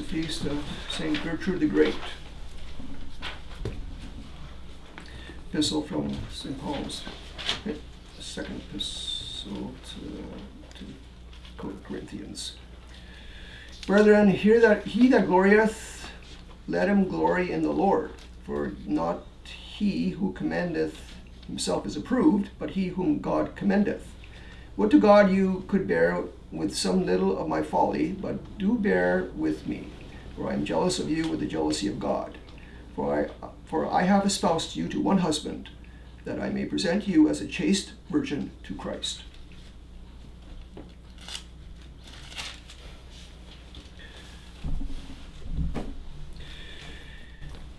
feast of St. Gertrude the Great. Epistle from St. Paul's, second epistle to Corinthians. Brethren, hear that he that glorieth, let him glory in the Lord. For not he who commendeth himself is approved, but he whom God commendeth. Would to God you could bear with some little of my folly, but do bear with me, for I am jealous of you with the jealousy of God. For I have espoused you to one husband, that I may present you as a chaste virgin to Christ.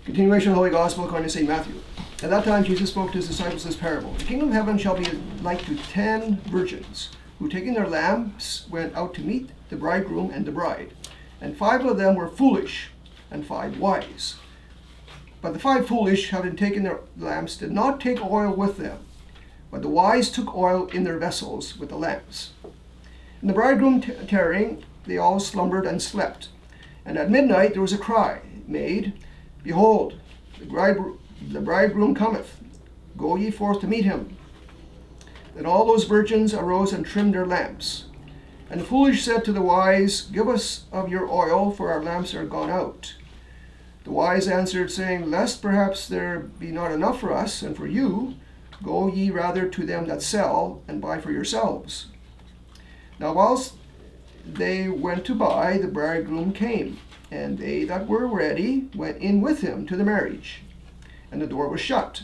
Continuation of the Holy Gospel according to St. Matthew. At that time Jesus spoke to his disciples this parable. The kingdom of heaven shall be like to 10 virgins, who taking their lamps went out to meet the bridegroom and the bride. And 5 of them were foolish, and 5 wise. But the 5 foolish, having taken their lamps, did not take oil with them. But the wise took oil in their vessels with the lamps. And the bridegroom tarrying, they all slumbered and slept. And at midnight there was a cry made, Behold, the bridegroom cometh. Go ye forth to meet him. Then all those virgins arose and trimmed their lamps. And the foolish said to the wise, Give us of your oil, for our lamps are gone out. The wise answered, saying, Lest perhaps there be not enough for us and for you, go ye rather to them that sell, and buy for yourselves. Now whilst they went to buy, the bridegroom came, and they that were ready went in with him to the marriage, and the door was shut.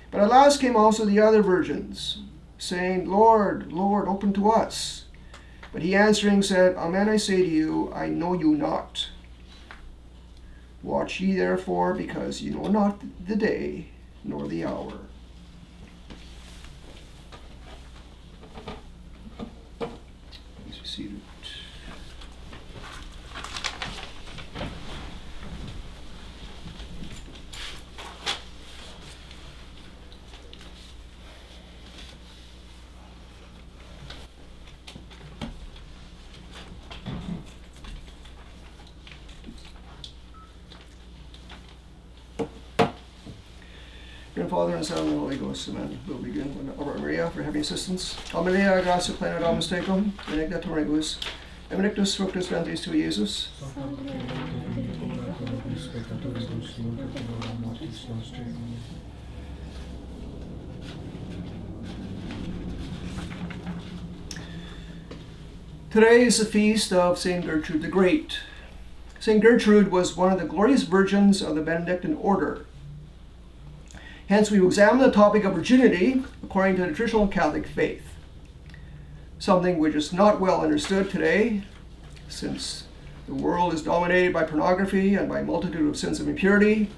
But at last came also the other virgins, saying, Lord, Lord, open to us. But he answering said, Amen, I say to you, I know you not. Watch ye therefore, because ye know not the day nor the hour. Please be seated. And Father, and Son, and the Holy Ghost, amen. We'll begin with Our Maria for heavy assistance. Au Maria, gratia plena Dominus tecum, benedicta rebus, et benedictus fructus ventris tui, Iesus. Today is the feast of St. Gertrude the Great. St. Gertrude was one of the glorious virgins of the Benedictine order. Hence, we will examine the topic of virginity according to the traditional Catholic faith, something which is not well understood today, since the world is dominated by pornography and by a multitude of sins of impurity,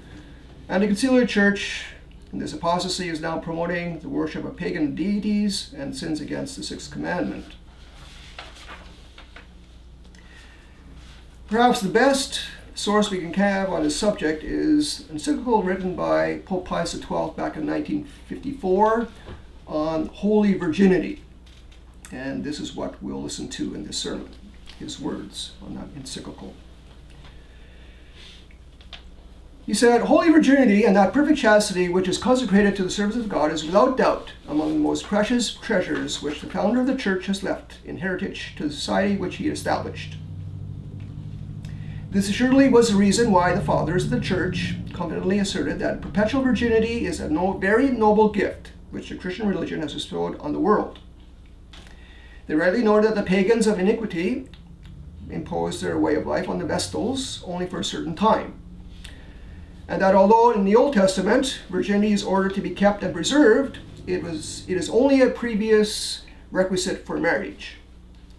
and the conciliar church in this apostasy is now promoting the worship of pagan deities and sins against the 6th commandment. Perhaps the best source we can have on this subject is an encyclical written by Pope Pius XII back in 1954 on holy virginity. And this is what we'll listen to in this sermon, his words on that encyclical. He said, Holy virginity and that perfect chastity which is consecrated to the service of God is without doubt among the most precious treasures which the founder of the church has left in heritage to the society which he established. This assuredly was the reason why the fathers of the church confidently asserted that perpetual virginity is a very noble gift which the Christian religion has bestowed on the world. They rightly noted that the pagans of iniquity imposed their way of life on the Vestals only for a certain time, and that although in the Old Testament virginity is ordered to be kept and preserved, it is only a previous requisite for marriage.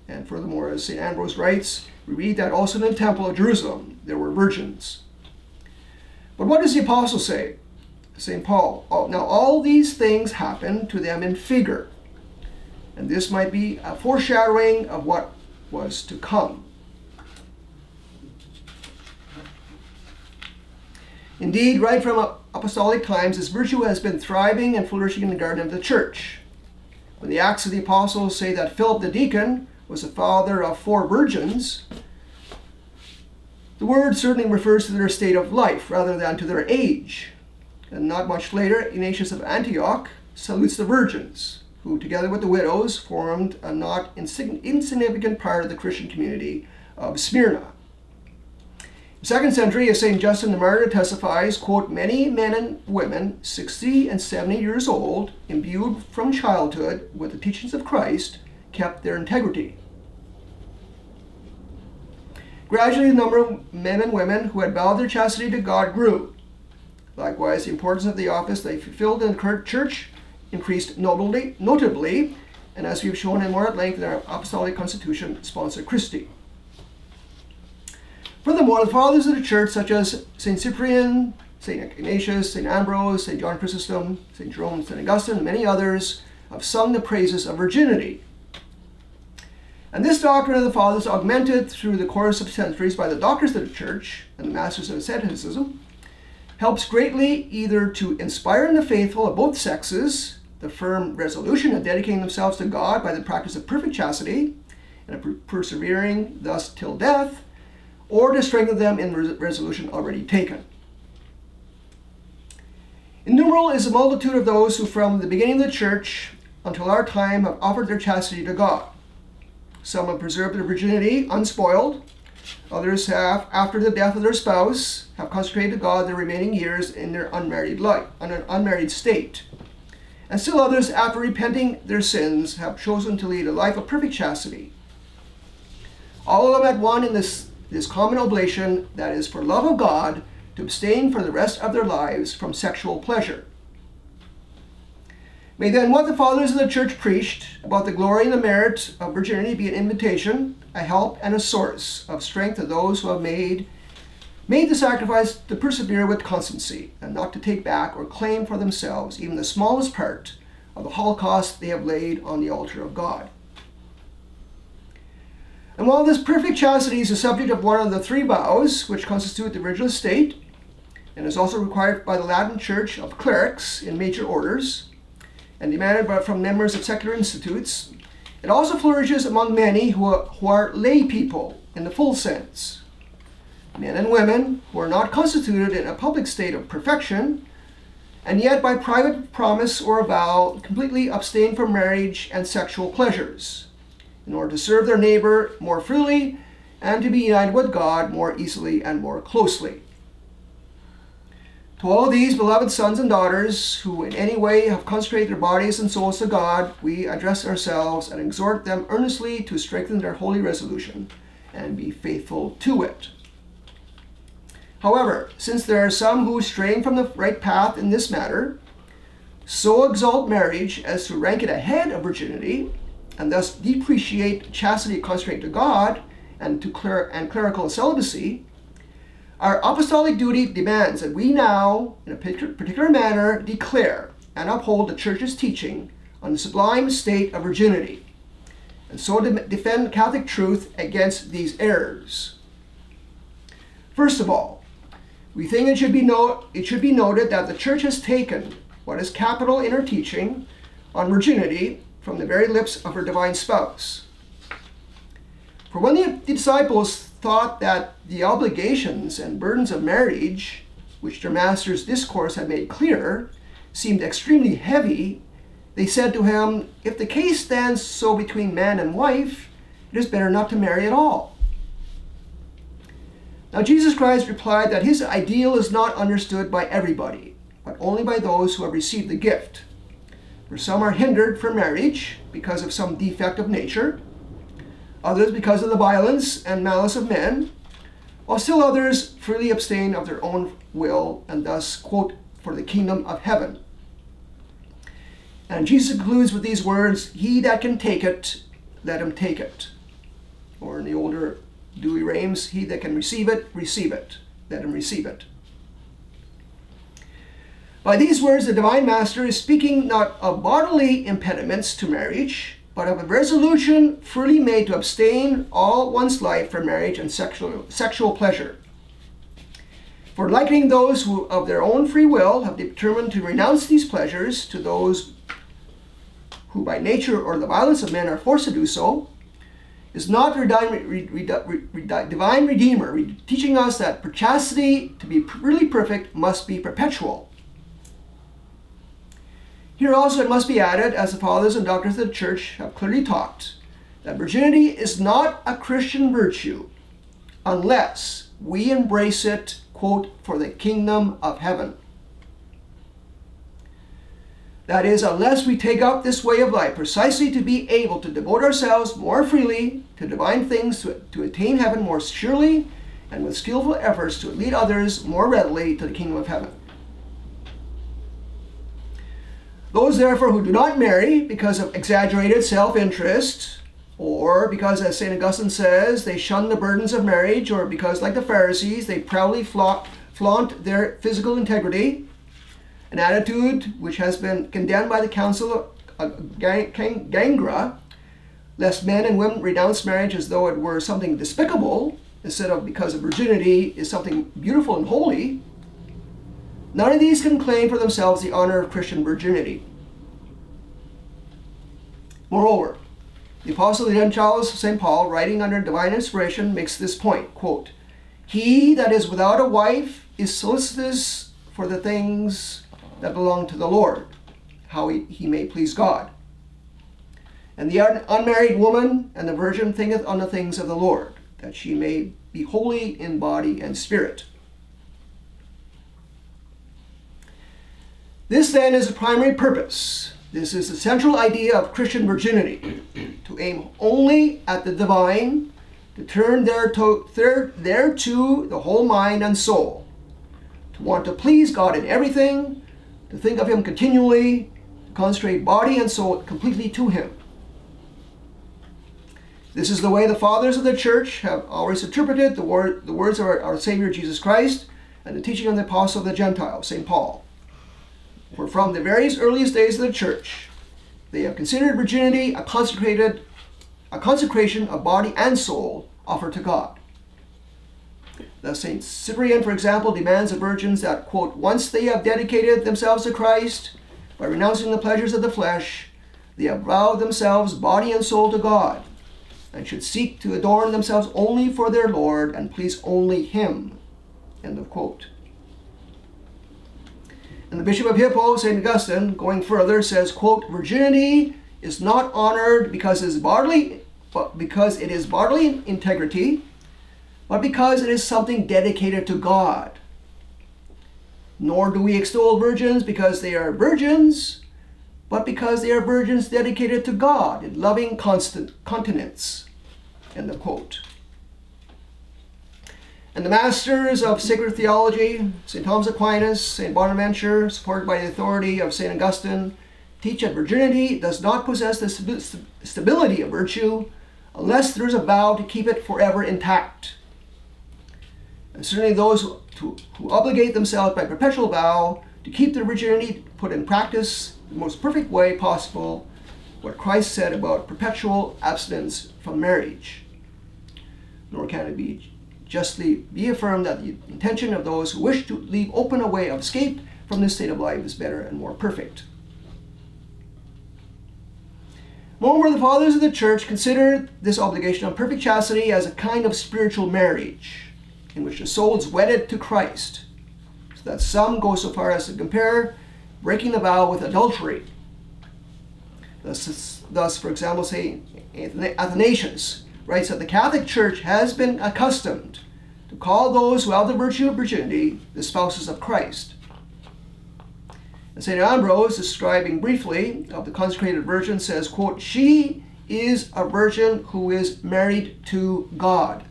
And furthermore, as St. Ambrose writes, we read that also in the temple of Jerusalem there were virgins. But what does the apostle say? St. Paul, now all these things happen to them in figure, and this might be a foreshadowing of what was to come. Indeed, right from apostolic times, this virtue has been thriving and flourishing in the garden of the church. When the Acts of the Apostles say that Philip the deacon was the father of 4 virgins, The word certainly refers to their state of life rather than to their age. And not much later, Ignatius of Antioch salutes the virgins, who together with the widows formed a not insignificant part of the Christian community of Smyrna. In the 2nd century, as St. Justin the Martyr testifies, quote, many men and women 60 and 70 years old, imbued from childhood with the teachings of Christ, kept their integrity. Gradually, the number of men and women who had vowed their chastity to God grew. Likewise, the importance of the office they fulfilled in the church increased notably, and as we've shown in more at length in our Apostolic Constitution, Sponsor Christi. Furthermore, the fathers of the church, such as St. Cyprian, St. Ignatius, St. Ambrose, St. John Chrysostom, St. Jerome, St. Augustine, and many others, have sung the praises of virginity. And this doctrine of the fathers, augmented through the course of centuries by the doctors of the church and the masters of asceticism, helps greatly either to inspire in the faithful of both sexes the firm resolution of dedicating themselves to God by the practice of perfect chastity and persevering thus till death, or to strengthen them in resolution already taken. Innumerable is the multitude of those who from the beginning of the church until our time have offered their chastity to God. Some have preserved their virginity unspoiled. Others have, after the death of their spouse, have consecrated to God their remaining years in their unmarried life, in an unmarried state. And still others, after repenting their sins, have chosen to lead a life of perfect chastity. All of them at one in this common oblation, that is, for love of God, to abstain for the rest of their lives from sexual pleasure. May then what the fathers of the church preached about the glory and the merit of virginity be an invitation, a help, and a source of strength to those who have made the sacrifice to persevere with constancy, and not to take back or claim for themselves even the smallest part of the holocaust they have laid on the altar of God. And while this perfect chastity is the subject of one of the 3 vows which constitute the virginal state, and is also required by the Latin Church of clerics in major orders, and demanded from members of secular institutes, it also flourishes among many who are lay people in the full sense. Men and women who are not constituted in a public state of perfection, and yet by private promise or vow completely abstain from marriage and sexual pleasures, in order to serve their neighbor more freely and to be united with God more easily and more closely. To all these beloved sons and daughters who in any way have consecrated their bodies and souls to God, we address ourselves and exhort them earnestly to strengthen their holy resolution and be faithful to it. However, since there are some who, straying from the right path in this matter, so exalt marriage as to rank it ahead of virginity, and thus depreciate chastity consecrated to God and clerical celibacy, our apostolic duty demands that we now, in a particular manner, declare and uphold the Church's teaching on the sublime state of virginity, and so defend Catholic truth against these errors. First of all, we think it should be noted that the Church has taken what is capital in her teaching on virginity from the very lips of her divine spouse. For when the disciples thought that the obligations and burdens of marriage, which their master's discourse had made clear, seemed extremely heavy, they said to him, "If the case stands so between man and wife, it is better not to marry at all." Now Jesus Christ replied that his ideal is not understood by everybody, but only by those who have received the gift. For some are hindered from marriage because of some defect of nature, others because of the violence and malice of men, while still others freely abstain of their own will and thus, quote, for the kingdom of heaven. And Jesus concludes with these words, "He that can take it, let him take it." Or in the older Douay Rheims, "He that can receive it, let him receive it." By these words, the Divine Master is speaking not of bodily impediments to marriage, but of a resolution freely made to abstain all one's life from marriage and sexual pleasure. For likening those who of their own free will have determined to renounce these pleasures to those who by nature or the violence of men are forced to do so, is not the divine Redeemer teaching us that chastity, to be really perfect, must be perpetual. Here also it must be added, as the fathers and doctors of the church have clearly taught, that virginity is not a Christian virtue unless we embrace it, quote, for the kingdom of heaven. That is, unless we take up this way of life precisely to be able to devote ourselves more freely to divine things, to attain heaven more surely, and with skillful efforts to lead others more readily to the kingdom of heaven. Those, therefore, who do not marry because of exaggerated self-interest, or because, as St. Augustine says, they shun the burdens of marriage, or because, like the Pharisees, they proudly flaunt their physical integrity, an attitude which has been condemned by the Council of Gangra, lest men and women renounce marriage as though it were something despicable, instead of because of virginity is something beautiful and holy. None of these can claim for themselves the honor of Christian virginity. Moreover, the Apostle of the Gentiles, St. Paul, writing under divine inspiration, makes this point, quote, "He that is without a wife is solicitous for the things that belong to the Lord, how he may please God. And the unmarried woman and the virgin thinketh on the things of the Lord, that she may be holy in body and spirit." This then is the primary purpose. This is the central idea of Christian virginity, to aim only at the divine, to turn thereto the whole mind and soul, to want to please God in everything, to think of Him continually, to consecrate body and soul completely to Him. This is the way the fathers of the church have always interpreted the words of our Savior Jesus Christ and the teaching of the Apostle of the Gentiles, St. Paul. For from the very earliest days of the church, they have considered virginity a consecration of body and soul offered to God. Thus St. Cyprian, for example, demands of virgins that, quote, once they have dedicated themselves to Christ by renouncing the pleasures of the flesh, they have vowed themselves body and soul to God, and should seek to adorn themselves only for their Lord and please only Him. End of quote. And the Bishop of Hippo, St. Augustine, going further, says, quote, "Virginity is not honored because it is bodily integrity, but because it is something dedicated to God. Nor do we extol virgins because they are virgins, but because they are virgins dedicated to God in loving continence." End of quote. And the masters of sacred theology, St. Thomas Aquinas, St. Bonaventure, supported by the authority of St. Augustine, teach that virginity does not possess the stability of virtue unless there is a vow to keep it forever intact. And certainly those who obligate themselves by perpetual vow to keep their virginity put in practice in the most perfect way possible what Christ said about perpetual abstinence from marriage. Nor can it be justly be affirmed that the intention of those who wish to leave open a way of escape from this state of life is better and more perfect. Moreover, the fathers of the church considered this obligation of perfect chastity as a kind of spiritual marriage, in which the soul is wedded to Christ, so that some go so far as to compare breaking the vow with adultery. Thus, for example, St. Athanasius writes that the Catholic Church has been accustomed to call those who have the virtue of virginity the spouses of Christ. And St. Ambrose, describing briefly of the consecrated virgin, says, quote, "She is a virgin who is married to God."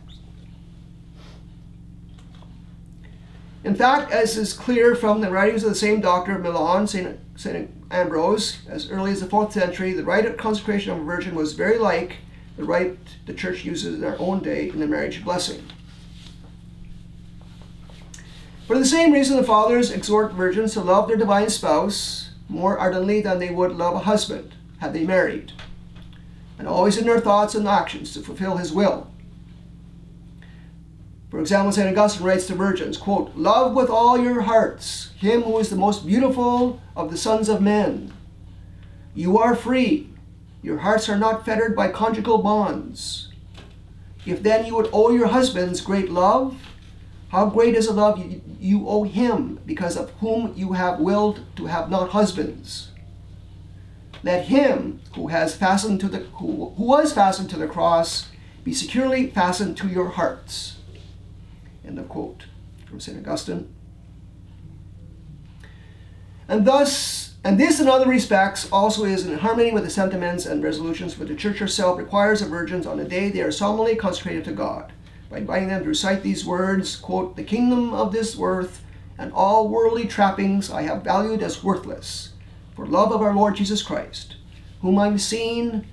In fact, as is clear from the writings of the same doctor of Milan, St. Ambrose, as early as the 4th century, the rite of consecration of a virgin was very like the rite the Church uses in our own day in the marriage blessing. For the same reason, the fathers exhort virgins to love their divine spouse more ardently than they would love a husband had they married, and always in their thoughts and actions to fulfill his will. For example, St. Augustine writes to virgins, quote, "Love with all your hearts him who is the most beautiful of the sons of men. You are free. Your hearts are not fettered by conjugal bonds. If then you would owe your husbands great love, how great is the love you owe him, because of whom you have willed to have not husbands? Let him who was fastened to the cross be securely fastened to your hearts. End of quote from St. Augustine. And this in other respects also is in harmony with the sentiments and resolutions which the Church herself requires of virgins on the day they are solemnly consecrated to God, by inviting them to recite these words, quote, "The kingdom of this earth and all worldly trappings I have valued as worthless, for love of our Lord Jesus Christ, whom I've seen,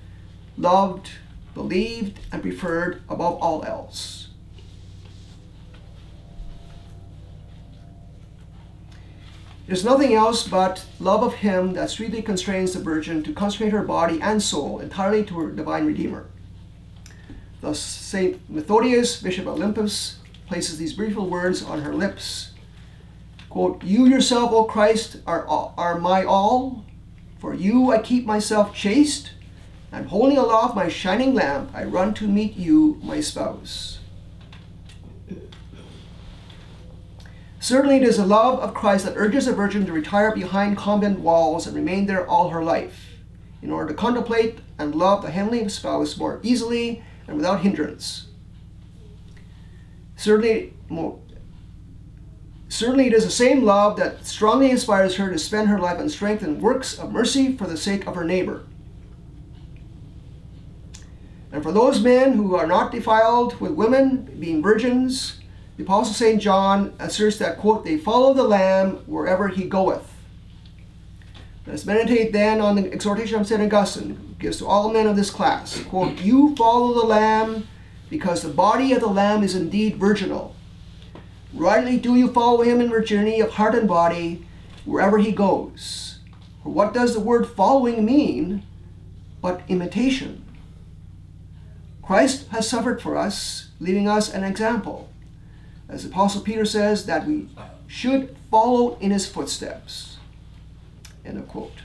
loved, believed, and preferred above all else." It is nothing else but love of him that sweetly constrains the Virgin to consecrate her body and soul entirely to her divine Redeemer. Thus St. Methodius, Bishop of Olympus, places these beautiful words on her lips. Quote, "You yourself, O Christ, are my all. For you I keep myself chaste, and holding aloft my shining lamp, I run to meet you, my spouse." Certainly it is the love of Christ that urges a virgin to retire behind convent walls and remain there all her life, in order to contemplate and love the heavenly spouse more easily and without hindrance. Certainly it is the same love that strongly inspires her to spend her life on strength and works of mercy for the sake of her neighbor. And for those men who are not defiled with women, being virgins, the Apostle St. John asserts that, quote, "They follow the Lamb wherever he goeth." Let us meditate then on the exhortation of St. Augustine, who gives to all men of this class, quote, "You follow the Lamb because the body of the Lamb is indeed virginal. Rightly do you follow him in virginity of heart and body wherever he goes. For what does the word following mean but imitation? Christ has suffered for us, leaving us an example. As the Apostle Peter says, that we should follow in his footsteps." End of quote.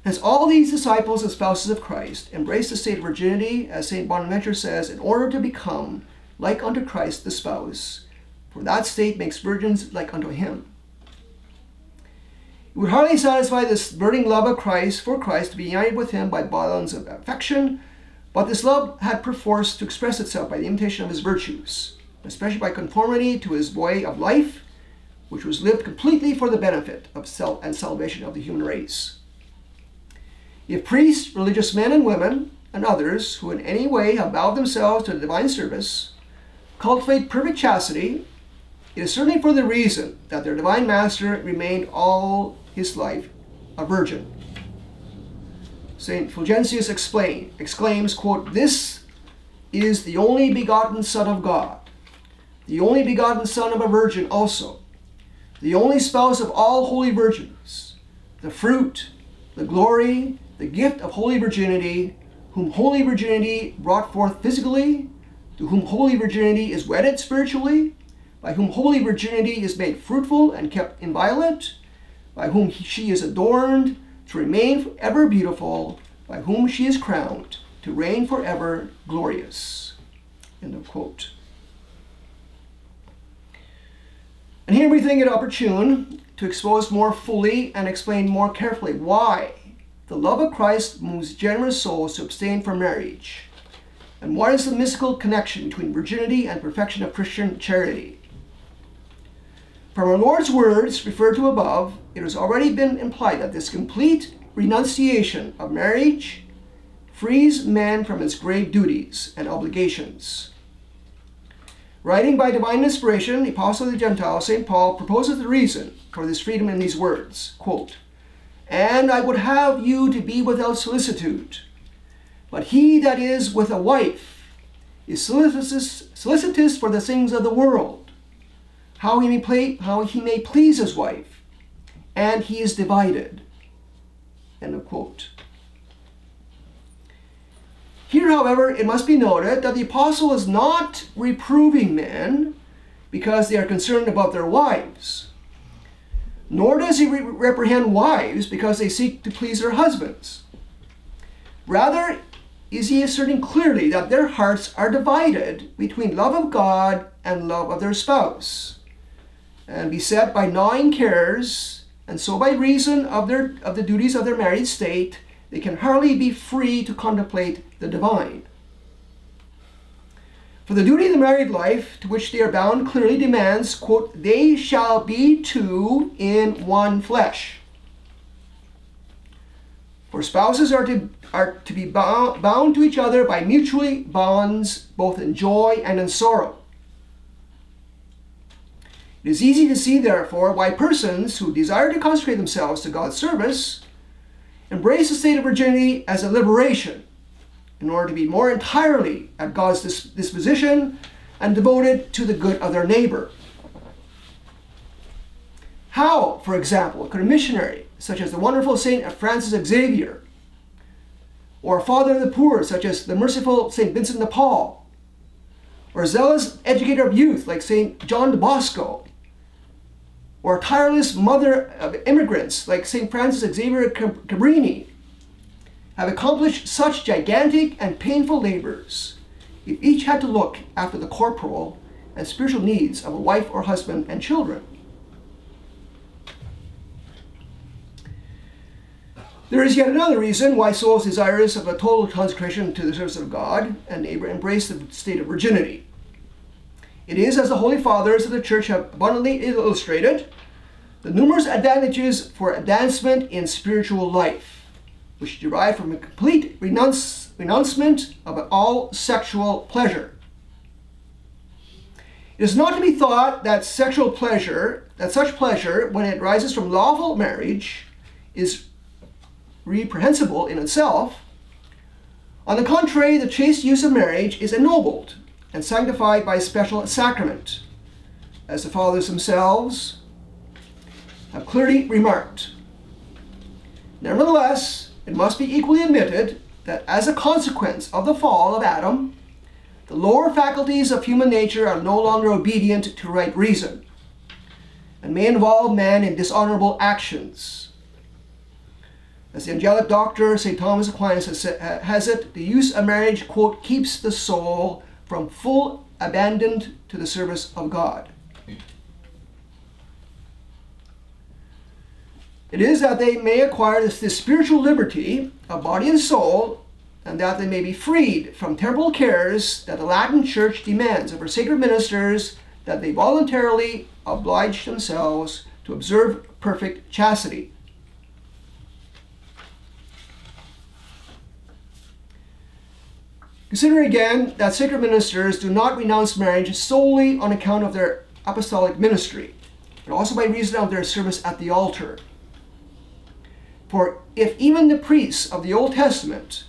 As all these disciples and spouses of Christ embrace the state of virginity, as St. Bonaventure says, in order to become like unto Christ the spouse, for that state makes virgins like unto him. It would hardly satisfy this burning love of Christ for Christ to be united with him by bonds of affection, but this love had perforce to express itself by the imitation of his virtues, especially by conformity to his way of life, which was lived completely for the benefit of self and salvation of the human race. If priests, religious men and women, and others who in any way have vowed themselves to the divine service, cultivate perfect chastity, it is certainly for the reason that their divine master remained all his life a virgin. St. Fulgentius exclaims, quote, "This is the only begotten Son of God, the only begotten Son of a virgin also, the only spouse of all holy virgins, the fruit, the glory, the gift of holy virginity, whom holy virginity brought forth physically, to whom holy virginity is wedded spiritually, by whom holy virginity is made fruitful and kept inviolate, by whom she is adorned to remain forever beautiful, by whom she is crowned to reign forever glorious." End of quote. And here we think it opportune to expose more fully and explain more carefully why the love of Christ moves generous souls to abstain from marriage, and what is the mystical connection between virginity and perfection of Christian charity. From our Lord's words referred to above, it has already been implied that this complete renunciation of marriage frees man from its grave duties and obligations. Writing by divine inspiration, the Apostle of the Gentiles, St. Paul, proposes the reason for this freedom in these words, quote, "And I would have you to be without solicitude, but he that is with a wife is solicitous for the things of the world, how he may please his wife, and he is divided." End of quote. Here, however, it must be noted that the apostle is not reproving men because they are concerned about their wives, nor does he reprehend wives because they seek to please their husbands. Rather, is he asserting clearly that their hearts are divided between love of God and love of their spouse, and beset by gnawing cares, and so by reason of the duties of their married state, they can hardly be free to contemplate the divine. For the duty of the married life to which they are bound clearly demands, quote, they shall be two in one flesh. For spouses are to be bound to each other by mutual bonds, both in joy and in sorrow. It is easy to see, therefore, why persons who desire to consecrate themselves to God's service embrace the state of virginity as a liberation, in order to be more entirely at God's disposition and devoted to the good of their neighbor. How, for example, could a missionary, such as the wonderful Saint Francis Xavier, or a father of the poor, such as the merciful Saint Vincent de Paul, or a zealous educator of youth like Saint John de Bosco, or a tireless mother of immigrants like Saint Francis Xavier Cabrini, have accomplished such gigantic and painful labors if each had to look after the corporal and spiritual needs of a wife or husband and children? There is yet another reason why souls desirous of a total consecration to the service of God and neighbor embrace the state of virginity. It is, as the Holy Fathers of the Church have abundantly illustrated, the numerous advantages for advancement in spiritual life, which derive from a complete renouncement of all sexual pleasure. It is not to be thought that such pleasure, when it arises from lawful marriage, is reprehensible in itself. On the contrary, the chaste use of marriage is ennobled and sanctified by a special sacrament, as the Fathers themselves have clearly remarked. Nevertheless, it must be equally admitted that as a consequence of the fall of Adam, the lower faculties of human nature are no longer obedient to right reason, and may involve man in dishonorable actions. As the angelic doctor, St. Thomas Aquinas, has it, the use of marriage, quote, keeps the soul from full abandon to the service of God. It is that they may acquire this spiritual liberty of body and soul, and that they may be freed from temporal cares that the Latin Church demands of her sacred ministers, that they voluntarily oblige themselves to observe perfect chastity. Consider again that sacred ministers do not renounce marriage solely on account of their apostolic ministry, but also by reason of their service at the altar. For if even the priests of the Old Testament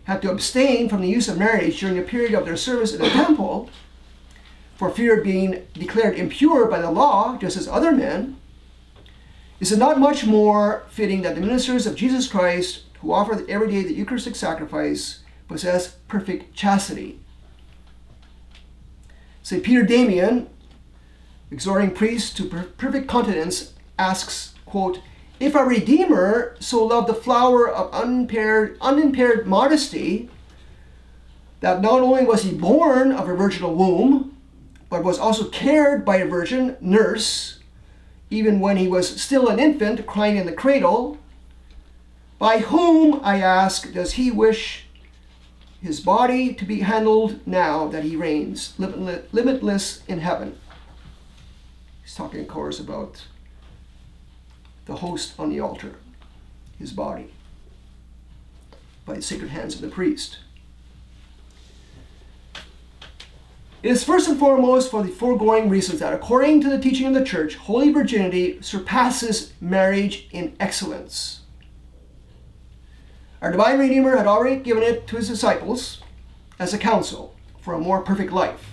had to abstain from the use of marriage during the period of their service in the temple, for fear of being declared impure by the law, just as other men, is it not much more fitting that the ministers of Jesus Christ, who offer every day the Eucharistic sacrifice, possess perfect chastity? St. Peter Damian, exhorting priests to perfect continence, asks, quote, if a Redeemer so loved the flower of unimpaired modesty, that not only was he born of a virginal womb, but was also cared by a virgin nurse, even when he was still an infant crying in the cradle, by whom, I ask, does he wish his body to be handled now that he reigns limitless in heaven? He's talking, of course, about the host on the altar, his body, by the sacred hands of the priest. It is first and foremost for the foregoing reasons that, according to the teaching of the Church, holy virginity surpasses marriage in excellence. Our divine Redeemer had already given it to his disciples as a counsel for a more perfect life.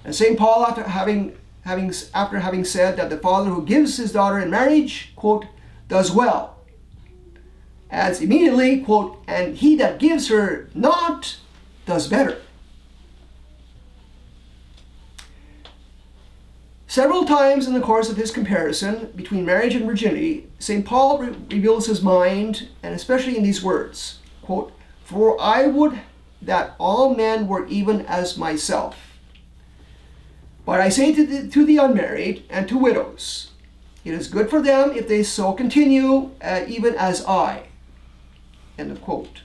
And St. Paul, after having said that the father who gives his daughter in marriage, quote, does well, adds immediately, quote, and he that gives her not does better. Several times in the course of his comparison between marriage and virginity, St. Paul reveals his mind, and especially in these words, quote, For I would that all men were even as myself. But I say to the unmarried and to widows, it is good for them if they so continue, even as I. End of quote.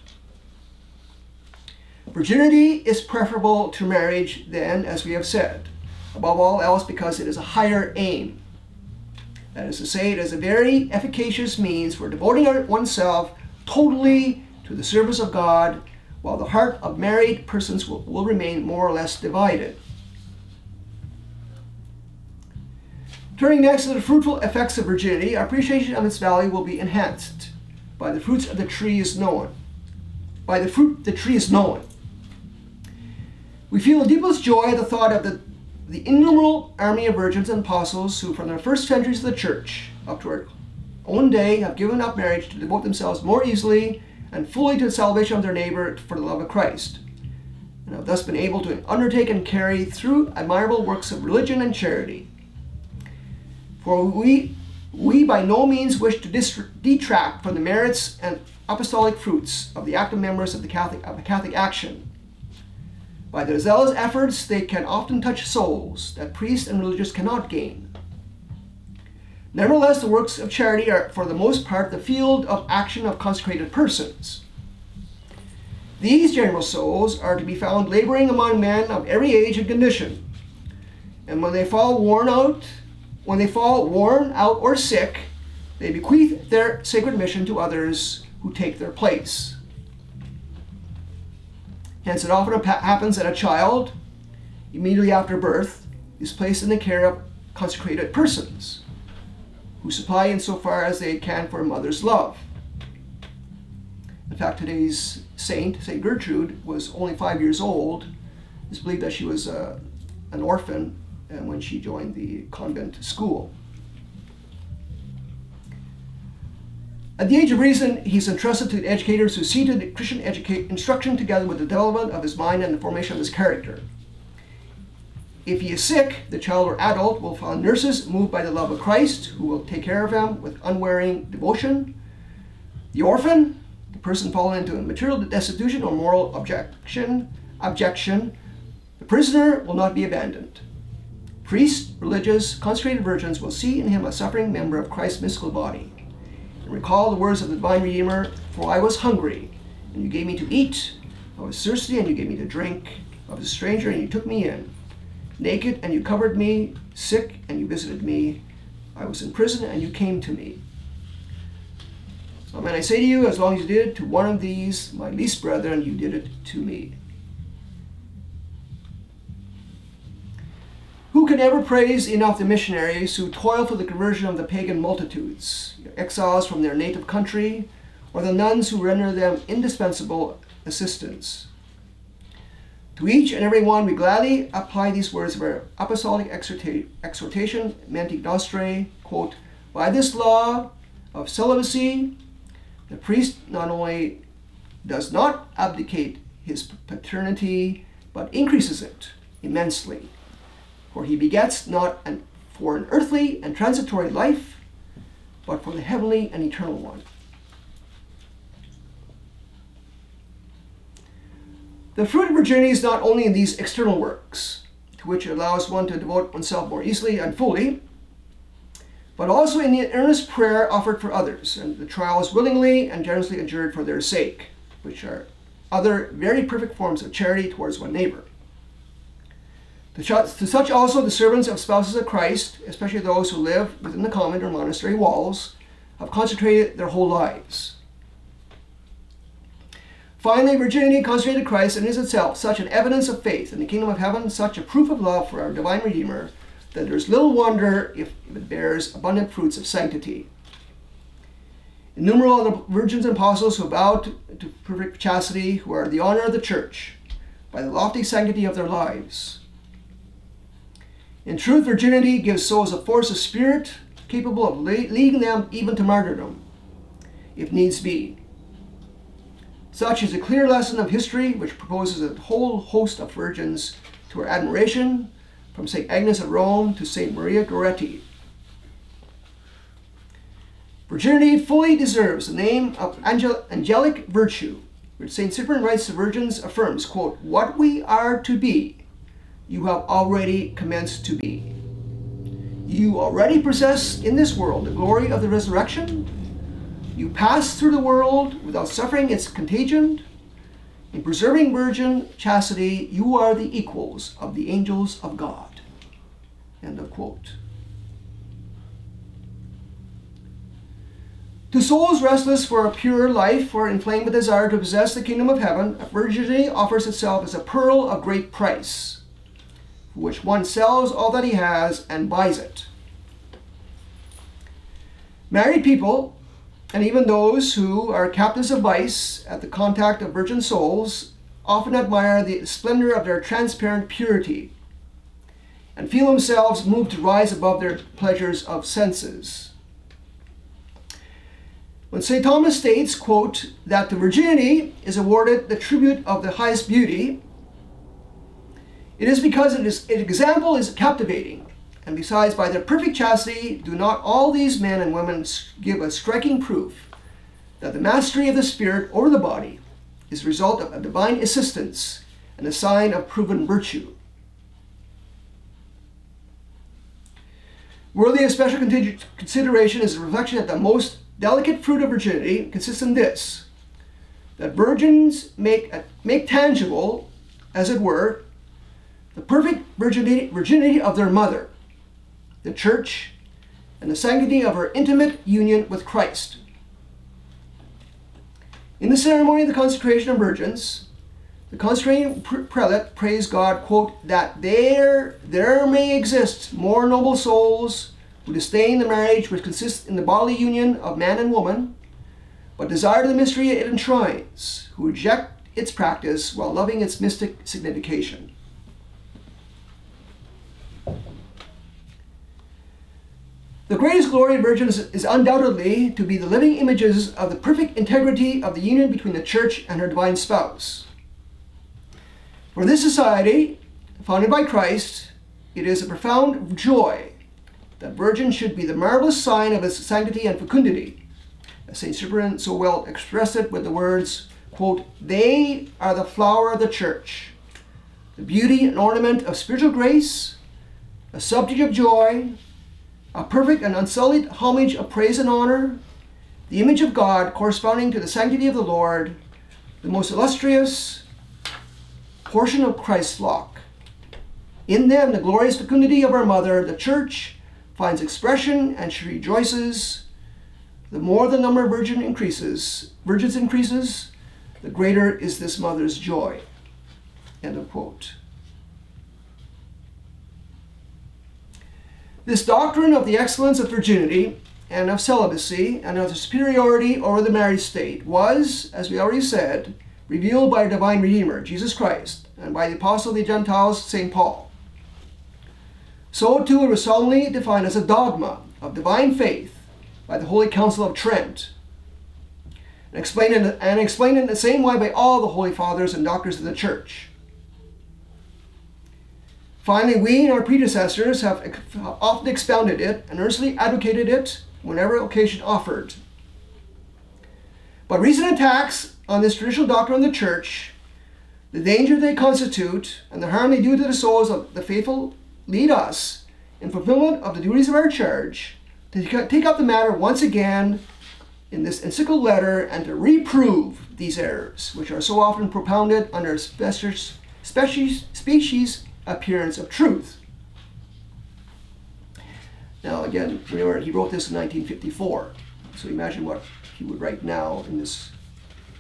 Virginity is preferable to marriage then, as we have said, above all else because it is a higher aim. That is to say, it is a very efficacious means for devoting oneself totally to the service of God, while the heart of married persons will remain more or less divided. Turning next to the fruitful effects of virginity, our appreciation of its value will be enhanced by the fruits of the tree is known. By the fruit the tree is known. We feel the deepest joy at the thought of the innumerable army of virgins and apostles who, from the first centuries of the church up to our own day, have given up marriage to devote themselves more easily and fully to the salvation of their neighbor for the love of Christ, and have thus been able to undertake and carry through admirable works of religion and charity. For we by no means wish to detract from the merits and apostolic fruits of the active members of the Catholic action. By their zealous efforts, they can often touch souls that priests and religious cannot gain. Nevertheless, the works of charity are, for the most part, the field of action of consecrated persons. These generous souls are to be found laboring among men of every age and condition, and when they fall worn out or sick, they bequeath their sacred mission to others who take their place. Hence, it often happens that a child, immediately after birth, is placed in the care of consecrated persons, who supply insofar as they can for a mother's love. In fact, today's saint, St. Gertrude, was only 5 years old. It's believed that she was an orphan when she joined the convent school. At the age of reason, he's entrusted to educators who see to the Christian instruction together with the development of his mind and the formation of his character. If he is sick, the child or adult will find nurses moved by the love of Christ, who will take care of him with unwearying devotion. The orphan, the person fallen into material destitution or moral abjection, the prisoner will not be abandoned. Priests, religious, consecrated virgins will see in him a suffering member of Christ's mystical body. And recall the words of the Divine Redeemer, "For I was hungry, and you gave me to eat. I was thirsty, and you gave me to drink. I was a stranger, and you took me in. Naked, and you covered me. Sick, and you visited me. I was in prison, and you came to me." Amen. I say to you, as long as you did it to one of these, my least brethren, you did it to me. Who can ever praise enough the missionaries who toil for the conversion of the pagan multitudes, exiles from their native country, or the nuns who render them indispensable assistance? To each and every one we gladly apply these words of our apostolic exhortation, Mentic Nostre, quote, "By this law of celibacy, the priest not only does not abdicate his paternity, but increases it immensely. For he begets not for an earthly and transitory life, but for the heavenly and eternal one." The fruit of virginity is not only in these external works, to which it allows one to devote oneself more easily and fully, but also in the earnest prayer offered for others, and the trials willingly and generously endured for their sake, which are other very perfect forms of charity towards one neighbor. To such also the servants of spouses of Christ, especially those who live within the convent or monastery walls, have consecrated their whole lives. Finally, virginity consecrated to Christ and is itself such an evidence of faith in the kingdom of heaven, such a proof of love for our divine Redeemer, that there is little wonder if it bears abundant fruits of sanctity. Innumerable are the virgins and apostles who vow to perfect chastity, who are the honor of the church by the lofty sanctity of their lives. In truth, virginity gives souls a force of spirit capable of leading them even to martyrdom, if needs be. Such is a clear lesson of history which proposes a whole host of virgins to our admiration, from St. Agnes of Rome to St. Maria Goretti. Virginity fully deserves the name of angelic virtue, which St. Cyprian writes to virgins, affirms, quote, "What we are to be, you have already commenced to be. You already possess in this world the glory of the resurrection. You pass through the world without suffering its contagion. In preserving virgin chastity, you are the equals of the angels of God." End of quote. To souls restless for a pure life or inflamed with desire to possess the kingdom of heaven, virginity offers itself as a pearl of great price, for which one sells all that he has and buys it. Married people, and even those who are captives of vice at the contact of virgin souls, often admire the splendor of their transparent purity and feel themselves moved to rise above their pleasures of senses. When St. Thomas states, quote, that the virginity is awarded the tribute of the highest beauty, it is because its example is captivating, and besides, by their perfect chastity, do not all these men and women give a striking proof that the mastery of the spirit over the body is the result of a divine assistance and a sign of proven virtue. Worthy of special consideration is the reflection that the most delicate fruit of virginity consists in this, that virgins make tangible, as it were, the perfect virginity of their mother, the Church, and the sanctity of her intimate union with Christ. In the ceremony of the consecration of virgins, the consecrating prelate prays God, quote, that there may exist more noble souls who disdain the marriage which consists in the bodily union of man and woman, but desire the mystery it enshrines, who reject its practice while loving its mystic signification. The greatest glory of virgins is undoubtedly to be the living images of the perfect integrity of the union between the Church and her divine spouse. For this society, founded by Christ, it is a profound joy that virgins should be the marvelous sign of its sanctity and fecundity, as St. Cyprian so well expressed it with the words, quote, "They are the flower of the Church, the beauty and ornament of spiritual grace, a subject of joy, a perfect and unsullied homage of praise and honor, the image of God corresponding to the sanctity of the Lord, the most illustrious portion of Christ's flock. In them the glorious fecundity of our mother, the Church, finds expression, and she rejoices. The more the number of virgins increases, the greater is this mother's joy." End of quote. This doctrine of the excellence of virginity and of celibacy and of the superiority over the married state was, as we already said, revealed by our divine Redeemer, Jesus Christ, and by the Apostle of the Gentiles, St. Paul. So too it was solemnly defined as a dogma of divine faith by the Holy Council of Trent, and explained in the same way by all the Holy Fathers and Doctors of the Church. Finally, we and our predecessors have often expounded it and earnestly advocated it whenever occasion offered. But recent attacks on this traditional doctrine of the Church, the danger they constitute, and the harm they do to the souls of the faithful lead us, in fulfillment of the duties of our charge, to take up the matter once again in this encyclical letter and to reprove these errors, which are so often propounded under a species appearance of truth. Now again, remember, he wrote this in 1954, so imagine what he would write now in this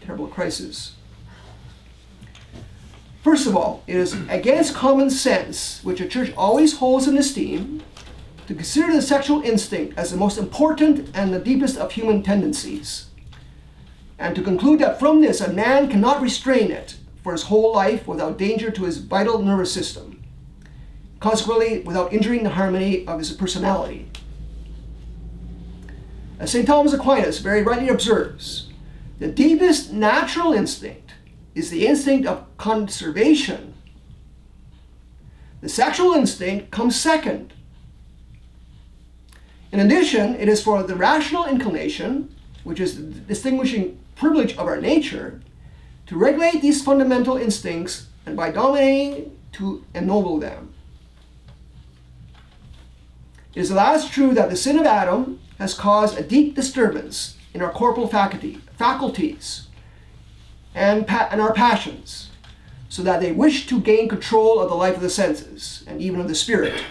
terrible crisis. First of all, it is against common sense, which a church always holds in esteem, to consider the sexual instinct as the most important and the deepest of human tendencies, and to conclude that from this a man cannot restrain it for his whole life without danger to his vital nervous system, consequently without injuring the harmony of his personality. As St. Thomas Aquinas very rightly observes, the deepest natural instinct is the instinct of conservation. The sexual instinct comes second. In addition, it is for the rational inclination, which is the distinguishing privilege of our nature, to regulate these fundamental instincts and by dominating to ennoble them. It is the last truth that the sin of Adam has caused a deep disturbance in our corporal faculties and our passions, so that they wish to gain control of the life of the senses and even of the spirit,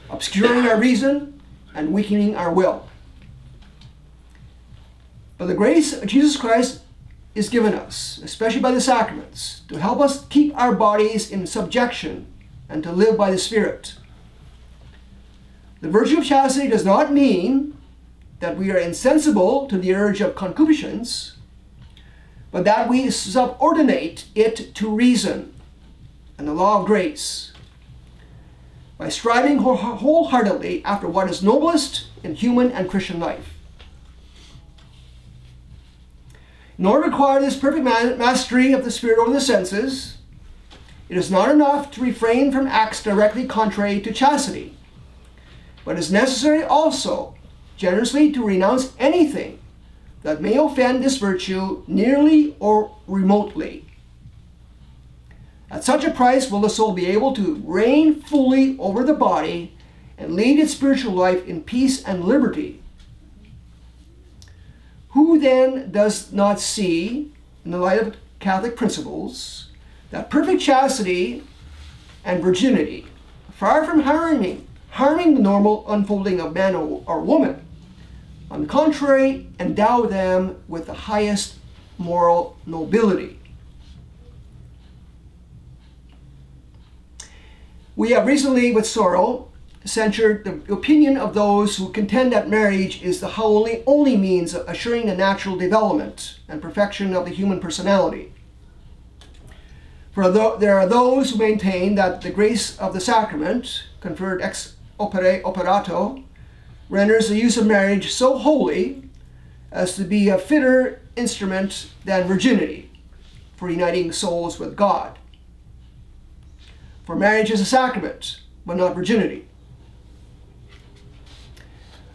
obscuring our reason and weakening our will. But the grace of Jesus Christ is given us, especially by the sacraments, to help us keep our bodies in subjection and to live by the Spirit. The virtue of chastity does not mean that we are insensible to the urge of concupiscence, but that we subordinate it to reason and the law of grace by striving wholeheartedly after what is noblest in human and Christian life. In order to acquire this perfect mastery of the spirit over the senses, it is not enough to refrain from acts directly contrary to chastity, but it is necessary also generously to renounce anything that may offend this virtue nearly or remotely. At such a price will the soul be able to reign fully over the body and lead its spiritual life in peace and liberty. Who then does not see, in the light of Catholic principles, that perfect chastity and virginity, far from harming the normal unfolding of man or woman, on the contrary, endow them with the highest moral nobility? We have recently, with sorrow, censured the opinion of those who contend that marriage is the only means of assuring the natural development and perfection of the human personality. For there are those who maintain that the grace of the sacrament, conferred ex operato, renders the use of marriage so holy as to be a fitter instrument than virginity for uniting souls with God. For marriage is a sacrament, but not virginity.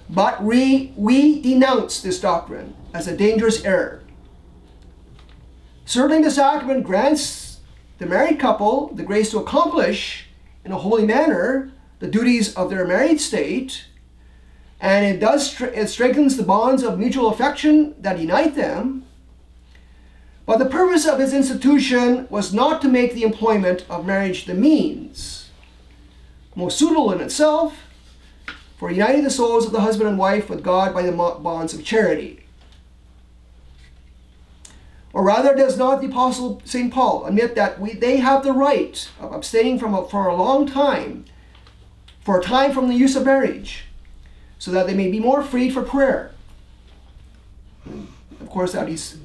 But we denounce this doctrine as a dangerous error. Certainly the sacrament grants the married couple the grace to accomplish in a holy manner the duties of their married state, and it strengthens the bonds of mutual affection that unite them. But the purpose of its institution was not to make the employment of marriage the means, most suitable in itself, for uniting the souls of the husband and wife with God by the bonds of charity. Or rather, does not the Apostle St. Paul admit that they have the right of abstaining for a time from the use of marriage, so that they may be more freed for prayer? And of course, that he's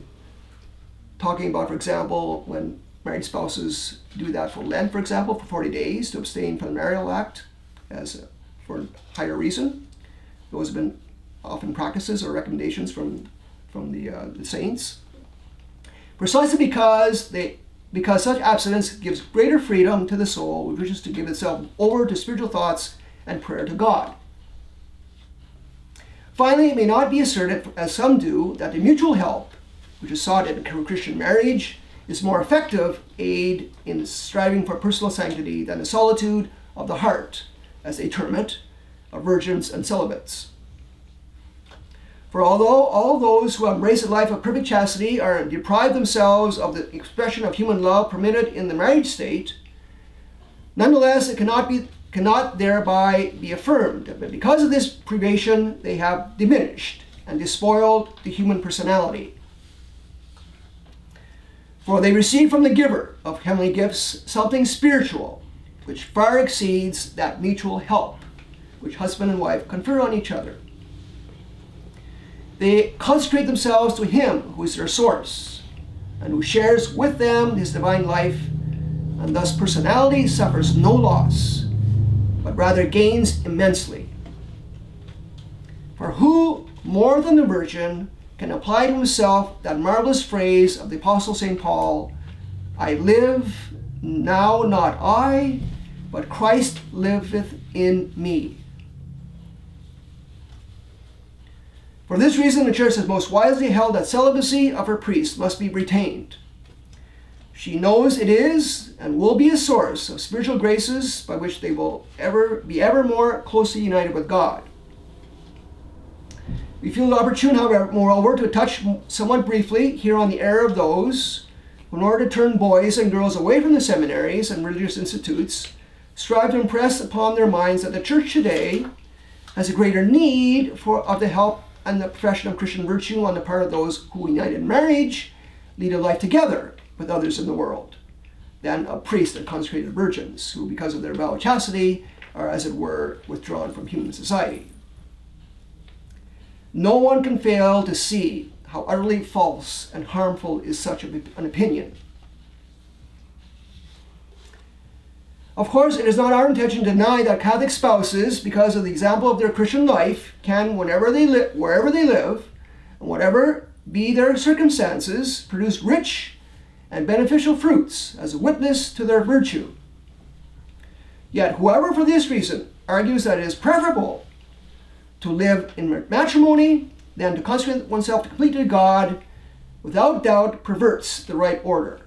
talking about, for example, when married spouses do that for Lent, for example, for 40 days to abstain from the marital act for higher reason. Those have been often practices or recommendations from the saints. Precisely because such abstinence gives greater freedom to the soul, which wishes to give itself over to spiritual thoughts and prayer to God. Finally, it may not be asserted, as some do, that the mutual help which is sought in Christian marriage is more effective aid in striving for personal sanctity than the solitude of the heart, as they term it, of virgins and celibates. For although all those who embrace a life of perfect chastity are deprived themselves of the expression of human love permitted in the marriage state, nonetheless it cannot thereby be affirmed that because of this privation they have diminished and despoiled the human personality. For they receive from the giver of heavenly gifts something spiritual, which far exceeds that mutual help which husband and wife confer on each other. They consecrate themselves to Him who is their source, and who shares with them His divine life, and thus personality suffers no loss, but rather gains immensely. For who, more than the Virgin, can apply to himself that marvelous phrase of the Apostle St. Paul, "I live, now not I, but Christ liveth in me"? For this reason, the Church has most wisely held that celibacy of her priests must be retained, She knows it is and will be a source of spiritual graces by which they will be ever more closely united with God. We feel it opportune, however, moreover, to touch somewhat briefly here on the error of those who, in order to turn boys and girls away from the seminaries and religious institutes, strive to impress upon their minds that the Church today has a greater need of the help and the profession of Christian virtue on the part of those who, united in marriage, lead a life together with others in the world, than of priests and consecrated virgins who, because of their vow of chastity, are, as it were, withdrawn from human society. No one can fail to see how utterly false and harmful is such an opinion. Of course, it is not our intention to deny that Catholic spouses, because of the example of their Christian life, can, wherever they live, and whatever be their circumstances, produce rich and beneficial fruits as a witness to their virtue. Yet whoever for this reason argues that it is preferable to live in matrimony than to consecrate oneself completely to God, without doubt perverts the right order.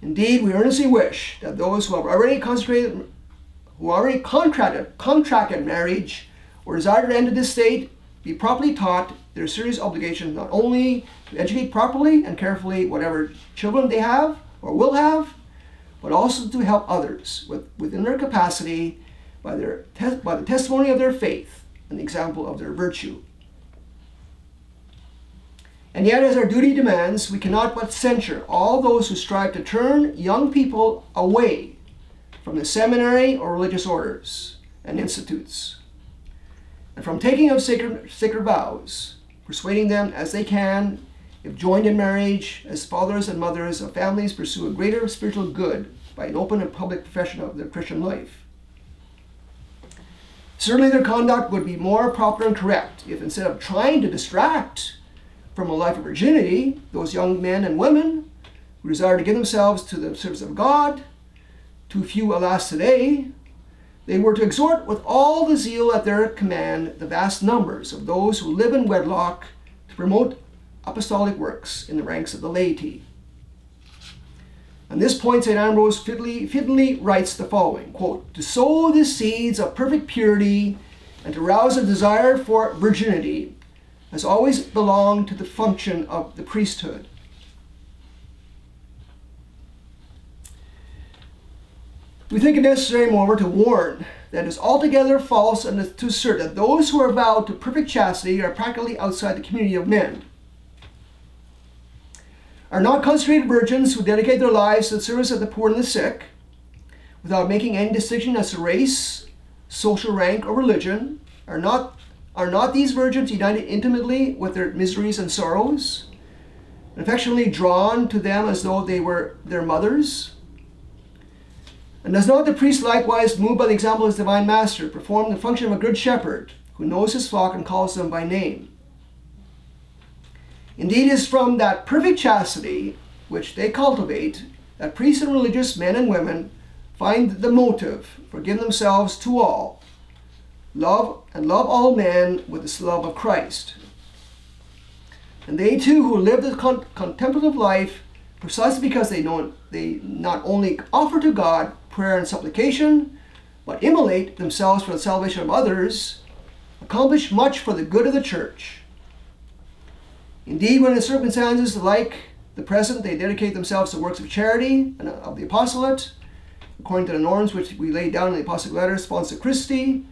Indeed, we earnestly wish that those who have already contracted marriage or desire to enter this state be properly taught their serious obligation not only to educate properly and carefully whatever children they have or will have, but also to help others within their capacity by the testimony of their faith and the example of their virtue. And yet, as our duty demands, we cannot but censure all those who strive to turn young people away from the seminary or religious orders and institutes, and from taking of sacred vows, persuading them as they can, if joined in marriage, as fathers and mothers of families pursue a greater spiritual good by an open and public profession of their Christian life. Certainly their conduct would be more proper and correct if, instead of trying to distract from a life of virginity those young men and women who desire to give themselves to the service of God, too few, alas, today, they were to exhort with all the zeal at their command the vast numbers of those who live in wedlock to promote apostolic works in the ranks of the laity. On this point, St. Ambrose fittingly writes the following, quote, "To sow the seeds of perfect purity and to rouse a desire for virginity has always belonged to the function of the priesthood." We think it necessary, moreover, to warn that it is altogether false and to assert that those who are vowed to perfect chastity are practically outside the community of men. Are not consecrated virgins who dedicate their lives to the service of the poor and the sick, without making any distinction as to race, social rank, or religion, are not these virgins united intimately with their miseries and sorrows, and affectionately drawn to them as though they were their mothers? And does not the priest likewise, moved by the example of his divine master, perform the function of a good shepherd who knows his flock and calls them by name? Indeed, it is from that perfect chastity which they cultivate that priests and religious men and women find the motive for giving themselves to all, love all men with this love of Christ. And they too who live the contemplative life, precisely because they not only offer to God prayer and supplication, but immolate themselves for the salvation of others, accomplish much for the good of the Church. Indeed, when in circumstances like the present, they dedicate themselves to works of charity and of the apostolate, according to the norms which we laid down in the apostolic letter, Sponsa Christi,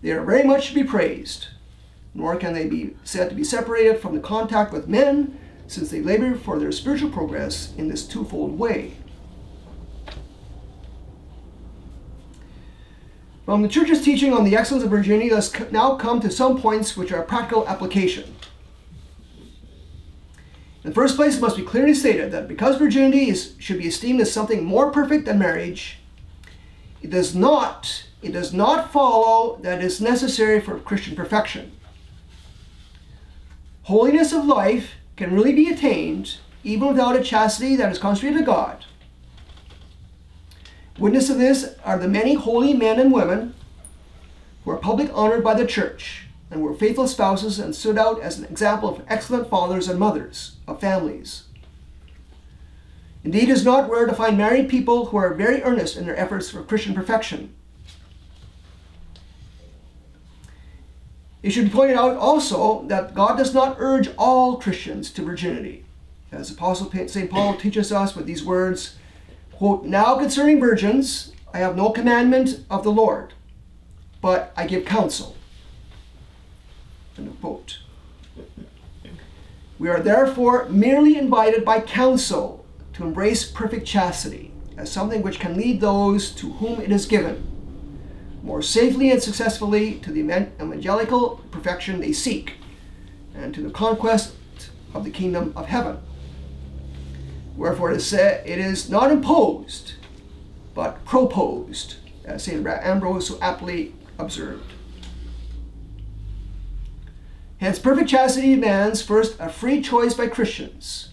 they are very much to be praised, nor can they be said to be separated from the contact with men, since they labor for their spiritual progress in this twofold way. From the Church's teaching on the excellence of virginity, let's now come to some points which are practical application. In the first place, it must be clearly stated that because virginity should be esteemed as something more perfect than marriage, it does not follow that it is necessary for Christian perfection. Holiness of life can really be attained even without a chastity that is consecrated to God. Witness of this are the many holy men and women who are publicly honored by the Church and were faithful spouses and stood out as an example of excellent fathers and mothers of families. Indeed, it is not rare to find married people who are very earnest in their efforts for Christian perfection. It should be pointed out also that God does not urge all Christians to virginity. As Apostle St. Paul teaches us with these words, quote, "Now concerning virgins, I have no commandment of the Lord, but I give counsel." End of quote. We are therefore merely invited by counsel to embrace perfect chastity as something which can lead those to whom it is given more safely and successfully to the evangelical perfection they seek and to the conquest of the kingdom of heaven. Wherefore it is said, it is not imposed, but proposed, as St. Ambrose so aptly observed. Hence, perfect chastity demands first a free choice by Christians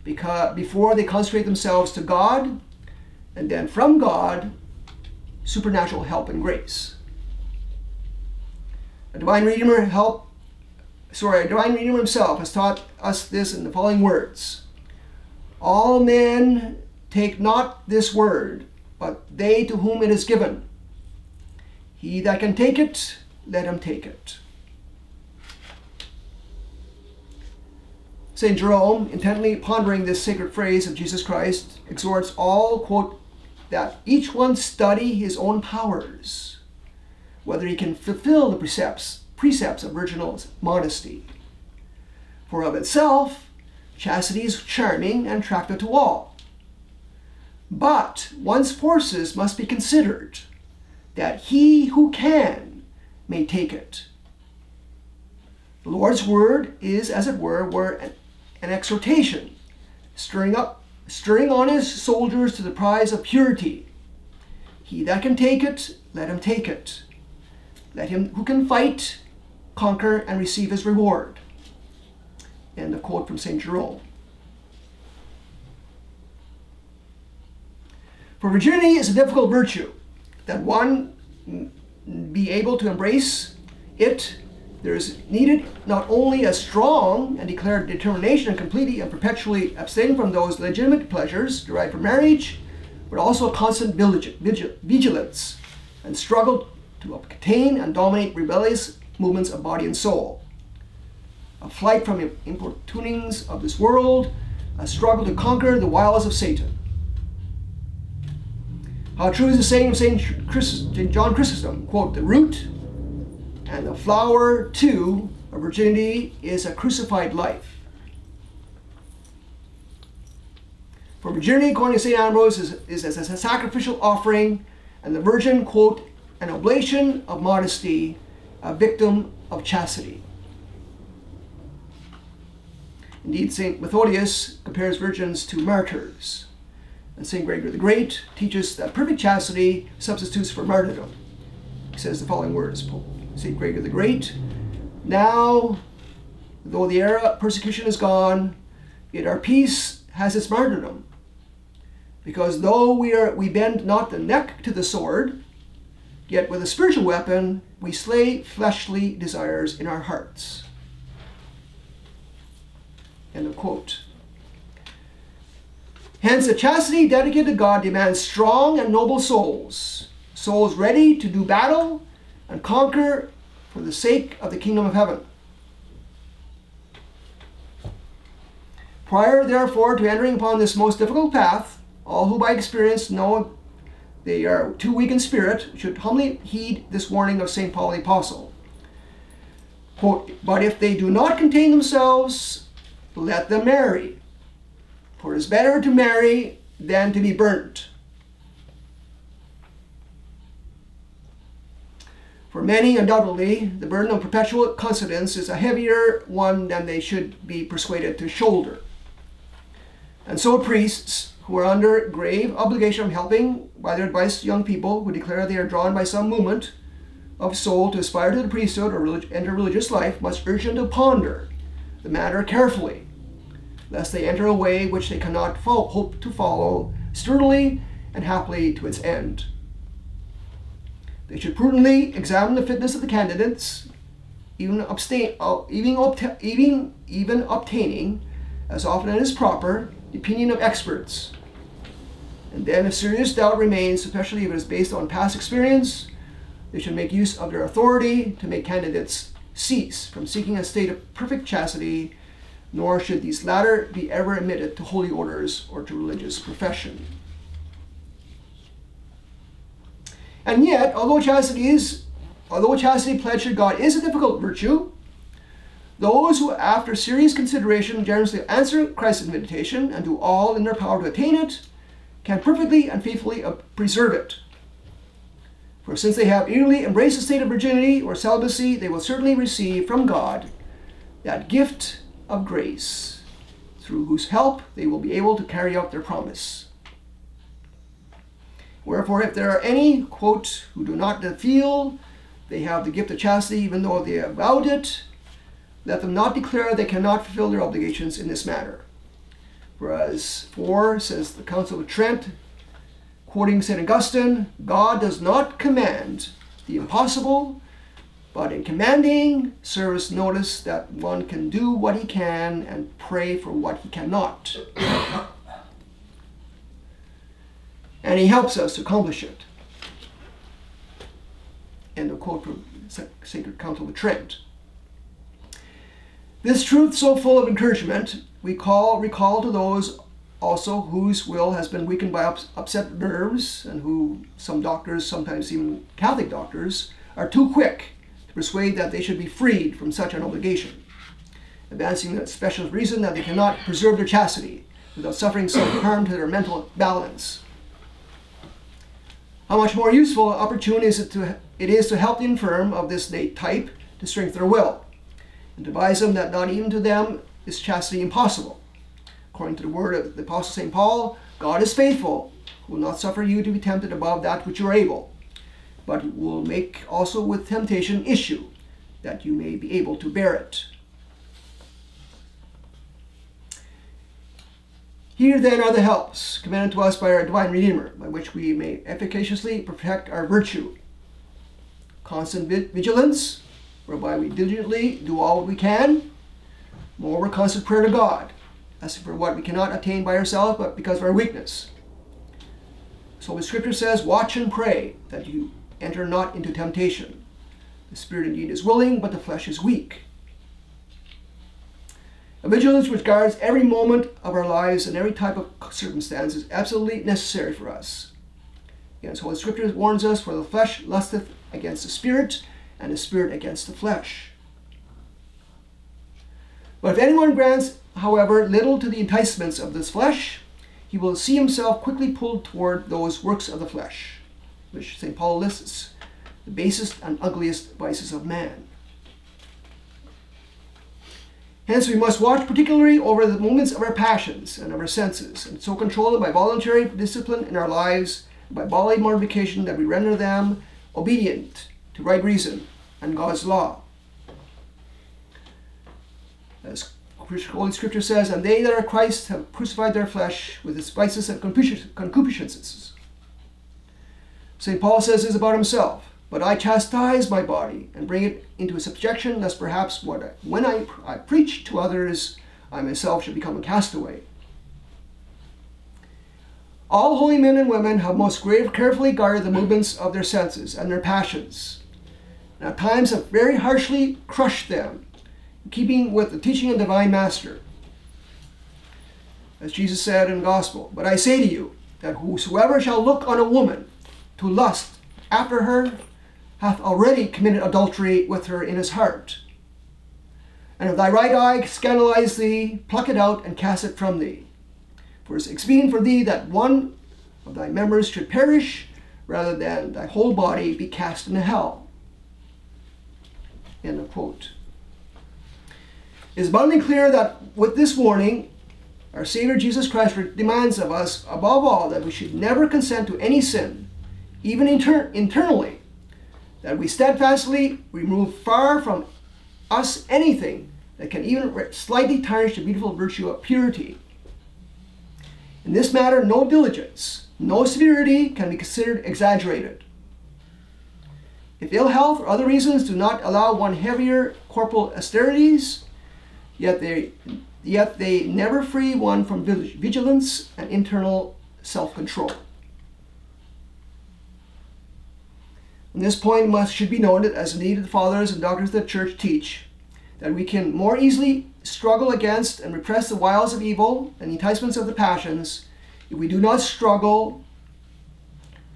before they consecrate themselves to God, and then from God, supernatural help and grace. A divine Redeemer himself has taught us this in the following words: "All men take not this word, but they to whom it is given. He that can take it, let him take it." St. Jerome, intently pondering this sacred phrase of Jesus Christ, exhorts all, quote, "that each one study his own powers, whether he can fulfill the precepts of virginal modesty. For of itself, chastity is charming and attractive to all. But one's forces must be considered, that he who can may take it." The Lord's word is, as it were an exhortation, stirring on his soldiers to the prize of purity. He that can take it, let him take it. Let him who can fight conquer and receive his reward. End of quote from St. Jerome. For virginity is a difficult virtue. That one be able to embrace it, there is needed not only a strong and declared determination and completely and perpetually abstaining from those legitimate pleasures derived from marriage, but also a constant vigilance and struggle to obtain and dominate rebellious movements of body and soul. A flight from importunings of this world, a struggle to conquer the wiles of Satan. How true is the saying of St. John Chrysostom, quote, "The root and the flower, too, of virginity is a crucified life." For virginity, according to St. Ambrose, is as a sacrificial offering, and the virgin, quote, "an oblation of modesty, a victim of chastity." Indeed, St. Methodius compares virgins to martyrs, and St. Gregory the Great teaches that perfect chastity substitutes for martyrdom. He says the following words, St. Gregory the Great: "Now, though the era of persecution is gone, yet our peace has its martyrdom. Because though we bend not the neck to the sword, yet with a spiritual weapon we slay fleshly desires in our hearts." End of quote. Hence, a chastity dedicated to God demands strong and noble souls, souls ready to do battle and conquer for the sake of the kingdom of heaven. Prior, therefore, to entering upon this most difficult path, all who by experience know they are too weak in spirit should humbly heed this warning of St. Paul the Apostle. Quote, "But if they do not contain themselves, let them marry. For it is better to marry than to be burnt." For many, undoubtedly, the burden of perpetual continence is a heavier one than they should be persuaded to shoulder. And so priests, who are under grave obligation of helping by their advice young people who declare they are drawn by some movement of soul to aspire to the priesthood or enter religious life, must urge them to ponder the matter carefully, lest they enter a way which they cannot hope to follow sturdily and happily to its end. They should prudently examine the fitness of the candidates, even obtaining, as often as is proper, the opinion of experts. And then if serious doubt remains, especially if it is based on past experience, they should make use of their authority to make candidates cease from seeking a state of perfect chastity, nor should these latter be ever admitted to holy orders or to religious profession. And yet, although chastity pledged to God is a difficult virtue, those who, after serious consideration, generously answer Christ's invitation and do all in their power to attain it, can perfectly and faithfully preserve it. For since they have eagerly embraced the state of virginity or celibacy, they will certainly receive from God that gift of grace, through whose help they will be able to carry out their promise. Wherefore, if there are any, quote, who do not feel they have the gift of chastity, even though they have vowed it, let them not declare they cannot fulfill their obligations in this matter. Whereas, for, says the Council of Trent, quoting St. Augustine, God does not command the impossible, but in commanding service, notice that one can do what he can and pray for what he cannot. And he helps us to accomplish it. End of quote from Sacred Council of Trent. This truth, so full of encouragement, we recall to those also whose will has been weakened by upset nerves, and who some doctors, sometimes even Catholic doctors, are too quick to persuade that they should be freed from such an obligation, advancing the special reason that they cannot preserve their chastity without suffering some harm to their mental balance. How much more useful and opportune it is to help the infirm of this type to strengthen their will, and advise them that not even to them is chastity impossible. According to the word of the Apostle St. Paul, God is faithful, who will not suffer you to be tempted above that which you are able, but will make also with temptation issue, that you may be able to bear it. Here then are the helps commanded to us by our divine Redeemer, by which we may efficaciously protect our virtue. Constant vigilance, whereby we diligently do all we can. Moreover, constant prayer to God, asking for what we cannot attain by ourselves, but because of our weakness. So the Scripture says, watch and pray, that you enter not into temptation. The spirit indeed is willing, but the flesh is weak. A vigilance which guards every moment of our lives and every type of circumstance is absolutely necessary for us. Again, so the Scripture warns us, for the flesh lusteth against the spirit, and the spirit against the flesh. But if anyone grants, however, little to the enticements of this flesh, he will see himself quickly pulled toward those works of the flesh, which St. Paul lists, the basest and ugliest vices of man. Hence, we must watch particularly over the movements of our passions and of our senses, and so control them by voluntary discipline in our lives, and by bodily mortification, that we render them obedient to right reason and God's law. As Holy Scripture says, and they that are Christ have crucified their flesh with its vices and concupiscences. St. Paul says this about himself, but I chastise my body and bring it into subjection, lest perhaps when I preach to others, I myself should become a castaway. All holy men and women have most carefully guarded the movements of their senses and their passions, and at times have very harshly crushed them, in keeping with the teaching of the Divine Master. As Jesus said in the Gospel, but I say to you, that whosoever shall look on a woman to lust after her, hath already committed adultery with her in his heart. And if thy right eye scandalize thee, pluck it out and cast it from thee. For it is expedient for thee that one of thy members should perish, rather than thy whole body be cast into hell. End of quote. It is abundantly clear that with this warning, our Savior Jesus Christ demands of us, above all, that we should never consent to any sin, even internally, that we steadfastly remove far from us anything that can even slightly tarnish the beautiful virtue of purity. In this matter, no diligence, no severity can be considered exaggerated. If ill health or other reasons do not allow one heavier corporal austerities, yet they yet they never free one from vigilance and internal self-control. And this point should be noted, as indeed the fathers and doctors of the church teach, that we can more easily struggle against and repress the wiles of evil and the enticements of the passions if we do not struggle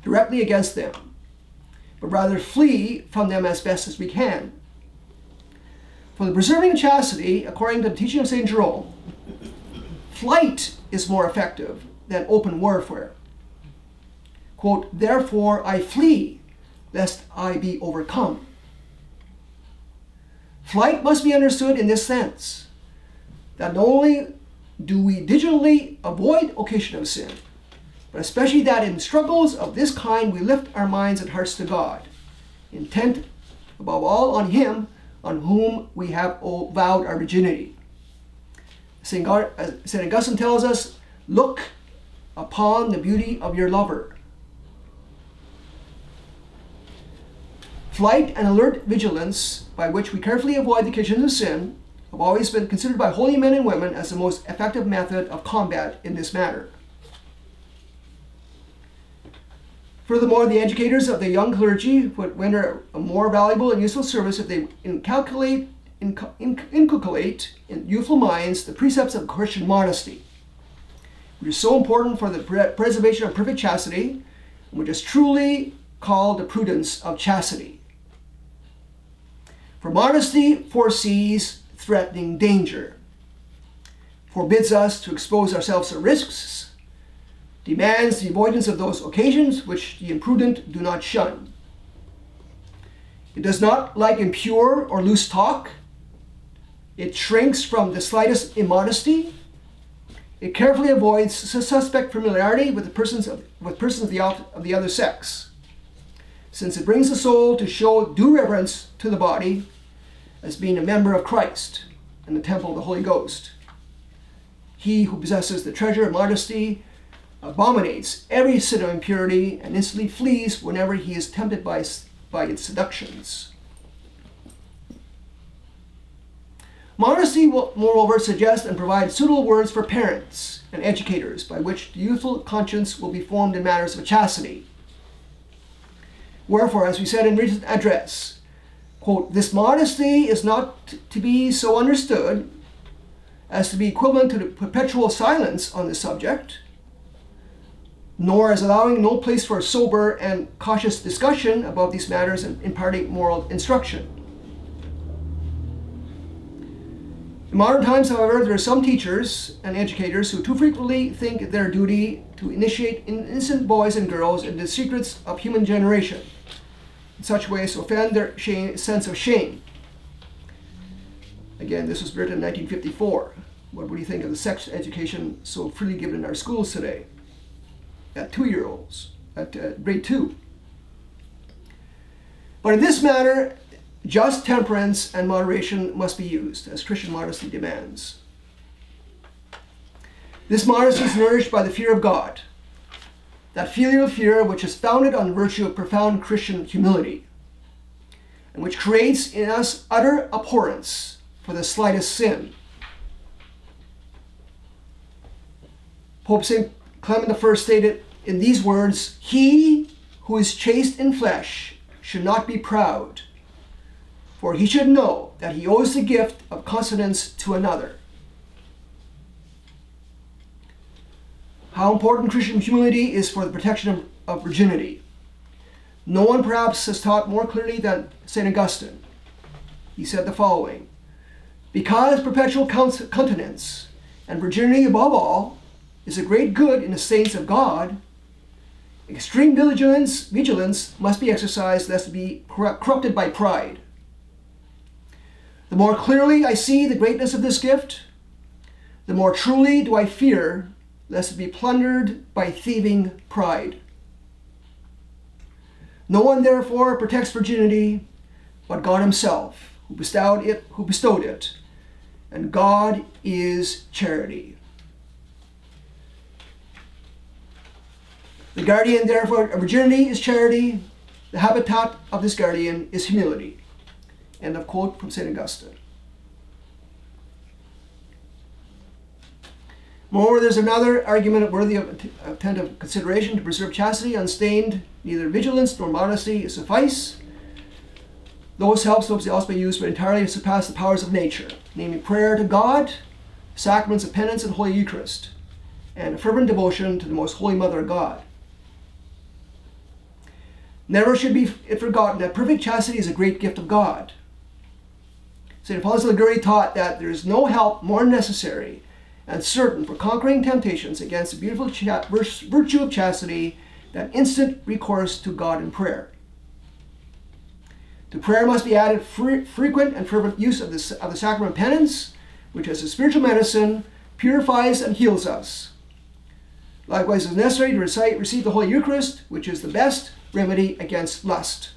directly against them, but rather flee from them as best as we can. For the preserving of chastity, according to the teaching of St. Jerome, flight is more effective than open warfare. Quote, "Therefore I flee, lest I be overcome." Flight must be understood in this sense, that not only do we diligently avoid occasion of sin, but especially that in struggles of this kind we lift our minds and hearts to God, intent above all on Him on whom we have vowed our virginity. St. Augustine tells us, "Look upon the beauty of your lover." Flight and alert vigilance, by which we carefully avoid the occasions of sin, have always been considered by holy men and women as the most effective method of combat in this matter. Furthermore, the educators of the young clergy would render a more valuable and useful service if they inculcate in youthful minds the precepts of Christian modesty, which is so important for the preservation of perfect chastity, and which is truly called the prudence of chastity. For modesty foresees threatening danger, forbids us to expose ourselves to risks, demands the avoidance of those occasions which the imprudent do not shun. It does not like impure or loose talk. It shrinks from the slightest immodesty. It carefully avoids suspect familiarity with persons of the other sex, since it brings the soul to show due reverence to the body as being a member of Christ and the temple of the Holy Ghost. He who possesses the treasure of modesty abominates every sin of impurity and instantly flees whenever he is tempted by its seductions. Modesty will moreover suggest and provide suitable words for parents and educators by which the youthful conscience will be formed in matters of chastity. Wherefore, as we said in recent address, quote, "This modesty is not to be so understood as to be equivalent to the perpetual silence on this subject, nor as allowing no place for sober and cautious discussion about these matters and imparting moral instruction. In modern times, however, there are some teachers and educators who too frequently think it their duty to initiate innocent boys and girls into the secrets of human generation, in such ways to offend their sense of shame." Again, this was written in 1954. What do you think of the sex education so freely given in our schools today? At 2-year-olds, at grade 2. But in this matter, just temperance and moderation must be used, as Christian modesty demands. This modesty is nourished by the fear of God, that filial fear which is founded on the virtue of profound Christian humility, and which creates in us utter abhorrence for the slightest sin. Pope St. Clement I stated in these words, "He who is chaste in flesh should not be proud, for he should know that he owes the gift of continence to another." How important Christian humility is for the protection of virginity. No one perhaps has taught more clearly than St. Augustine. He said the following, "Because perpetual continence and virginity above all is a great good in the saints of God, extreme vigilance must be exercised lest it be corrupted by pride. The more clearly I see the greatness of this gift, the more truly do I fear lest it be plundered by thieving pride. No one therefore protects virginity but God himself, who bestowed it, and God is charity. The guardian, therefore, of virginity is charity. The habitat of this guardian is humility." End of quote from St. Augustine. Moreover, there's another argument worthy of attentive consideration. To preserve chastity unstained, neither vigilance nor modesty suffice. Those helps may also be used, but entirely to surpass the powers of nature, namely prayer to God, sacraments of penance and Holy Eucharist, and a fervent devotion to the Most Holy Mother of God. Never should be it forgotten that perfect chastity is a great gift of God. St. Alphonsus Liguori taught that there is no help more necessary and certain for conquering temptations against the beautiful virtue of chastity than instant recourse to God in prayer. To prayer must be added frequent and fervent use of the sacrament of penance, which as a spiritual medicine purifies and heals us. Likewise, it is necessary to receive the Holy Eucharist, which is the best remedy against lust.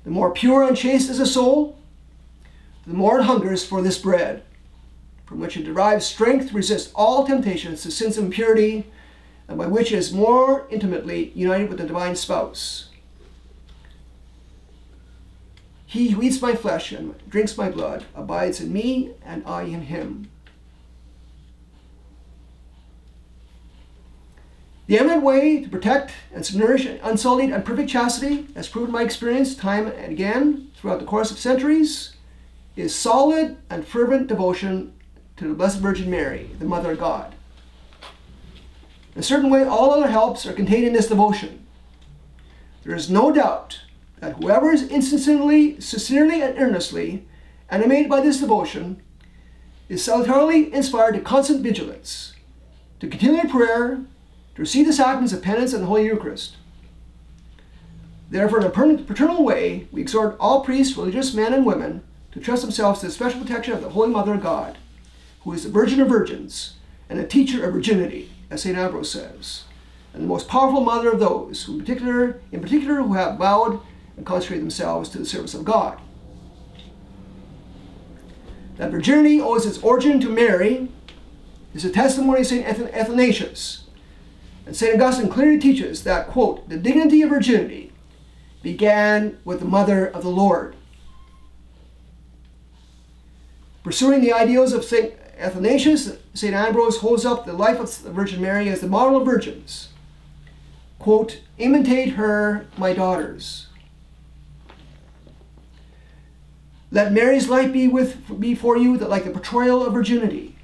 The more pure and chaste is a soul, the more it hungers for this bread, from which it derives strength to resist all temptations to sins of impurity, and by which it is more intimately united with the divine spouse. He who eats my flesh and drinks my blood abides in me, and I in him. The eminent way to protect and to nourish unsullied and perfect chastity, as proven by experience time and again throughout the course of centuries, is solid and fervent devotion to the Blessed Virgin Mary, the Mother of God. In a certain way, all other helps are contained in this devotion. There is no doubt that whoever is sincerely and earnestly animated by this devotion is salutarily inspired to constant vigilance, to continual prayer, to receive the sacraments of penance and the Holy Eucharist. Therefore, in a paternal way, we exhort all priests, religious men and women, to trust themselves to the special protection of the Holy Mother of God, who is the Virgin of Virgins and a teacher of virginity, as St. Ambrose says, and the most powerful mother of those who in particular who have vowed and consecrated themselves to the service of God. That virginity owes its origin to Mary is a testimony of St. Athanasius. And St. Augustine clearly teaches that, quote, the dignity of virginity began with the Mother of the Lord. Pursuing the ideals of St. Athanasius, St. Ambrose holds up the life of the Virgin Mary as the model of virgins. Quote, imitate her, my daughters. Let Mary's life be for you like the portrayal of virginity.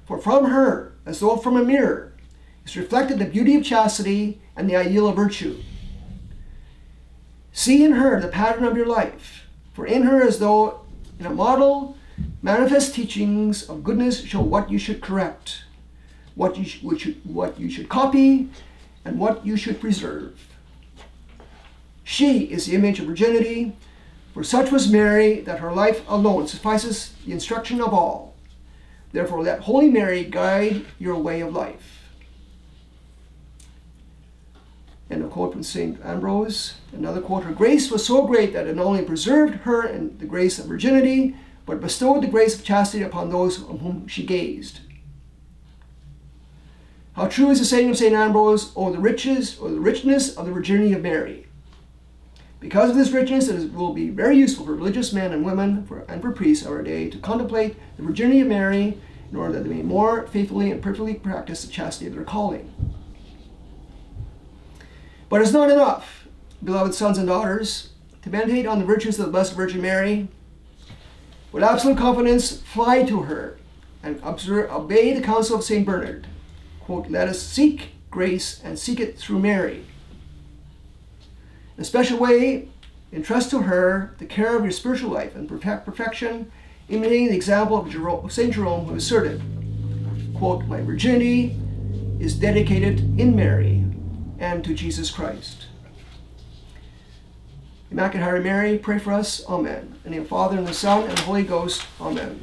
For from her, as though from a mirror, is reflected the beauty of chastity and the ideal of virtue. See in her the pattern of your life, for in her, as though in a model, manifest teachings of goodness show what you should correct, what you should copy, and what you should preserve. She is the image of virginity, for such was Mary that her life alone suffices the instruction of all. Therefore let Holy Mary guide your way of life. And a quote from St. Ambrose, another quote, her grace was so great that it not only preserved her in the grace of virginity, but bestowed the grace of chastity upon those on whom she gazed. How true is the saying of St. Ambrose, the richness of the virginity of Mary. Because of this richness, it will be very useful for religious men and women and for priests of our day to contemplate the virginity of Mary in order that they may more faithfully and perfectly practice the chastity of their calling. But it's not enough, beloved sons and daughters, to meditate on the virtues of the Blessed Virgin Mary. With absolute confidence, fly to her and obey the counsel of St. Bernard. Quote, let us seek grace and seek it through Mary. In a special way, entrust to her the care of your spiritual life and perfection, imitating the example of St. Jerome, who asserted, quote, my virginity is dedicated in Mary and to Jesus Christ. Immaculate Heart of Mary, pray for us. Amen. In the name of the Father, and the Son, and the Holy Ghost. Amen.